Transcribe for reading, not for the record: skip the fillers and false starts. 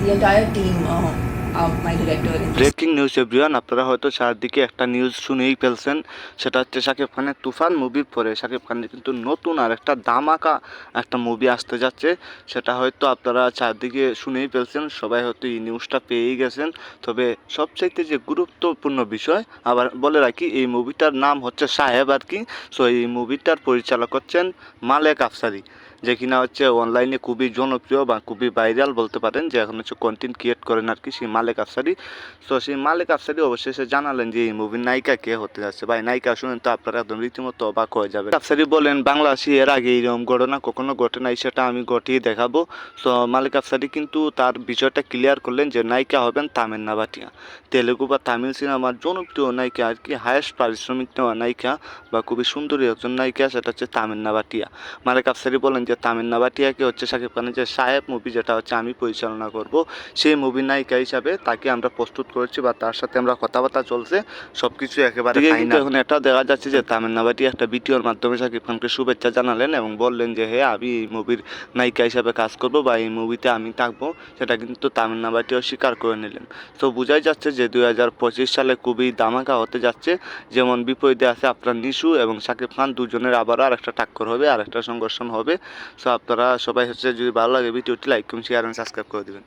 the entire team, my director. Breaking news everyone, আপনারা হয়তো চারদিকে একটা নিউজ শুনেই ফেলছেন। সেটা হচ্ছে শাকিব খানের তুফান মুভির পরে শাকিব খানের কিন্তু নতুন আর একটা ধামাকা একটা মুভি আসতে যাচ্ছে। সেটা হয়তো আপনারা চারদিকে শুনেই ফেলছেন, সবাই হয়তো এই নিউজটা পেয়েই গেছেন। তবে সবচাইতে যে গুরুত্বপূর্ণ বিষয় আবার বলে রাখি, এই মুভিটার নাম হচ্ছে সাহেব আর কি। সো এই মুভিটার পরিচালক হচ্ছেন মালেক আফসারি, যে কিনা হচ্ছে অনলাইনে খুবই জনপ্রিয় বা খুবই ভাইরাল বলতে পারেন, যে এখন হচ্ছে কন্টেন্ট ক্রিয়েট করেন আর কি সেই মালেক আফসারি। তো সেই মালেক আফসারি অবশেষে জানালেন যে এই মুভির নায়িকা কে হতে যাচ্ছে। ভাই, নায়িকা শুনেন তো আপনারা একদম রীতিমতো অবাক হয়ে যাবে। আফসারি বলেন, বাংলাদেশে এর আগে এইরকম ঘটনা কখনো ঘটে নাই, সেটা আমি ঘটিয়ে দেখাবো। সো মালেক আফসারি কিন্তু তার বিষয়টা ক্লিয়ার করলেন যে নায়িকা হবেন তামান্না ভাটিয়া, তেলেগু বা তামিল সিনেমার জনপ্রিয় নায়িকা আর কি, হায়েস্ট পারিশ্রমিক নেওয়া নায়িকা বা খুবই সুন্দরী একজন নায়িকা, সেটা হচ্ছে তামান্না ভাটিয়া। মালেক আফসারি বলেন যে তামান্না ভাটিয়াকে হচ্ছে শাকিব খানের যে সাহেব মুভি, যেটা হচ্ছে আমি পরিচালনা করব, সেই মুভির নায়িকা হিসাবে তাকে আমরা প্রস্তুত করেছি বা তার সাথে আমরা কথাবার্তা চলছে, সব কিছু একেবারে কিন্তু এখন এটা দেখা যাচ্ছে যে তামান্না ভাটিয়া একটা ভিডিওর মাধ্যমে শাকিব খানকে শুভেচ্ছা জানালেন এবং বললেন যে হ্যাঁ, আমি এই মুভির নায়িকা হিসাবে কাজ করব বা এই মুভিতে আমি থাকবো। সেটা কিন্তু তামান্না ভাটিয়াও স্বীকার করে নিলেন। তো বোঝাই যাচ্ছে যে 2025 সালে খুবই ধামাকা হতে যাচ্ছে। যেমন বিপরীতে আছে আপনার নিশু এবং শাকিব খান, দুজনের আবারও আর একটা টাক্কর হবে, আর একটা সংঘর্ষণ হবে। সো আপনারা সবাই হচ্ছে, যদি ভালো লাগে ভিডিওটি লাইক করুন, শেয়ার এবং সাবস্ক্রাইব করে দেবেন।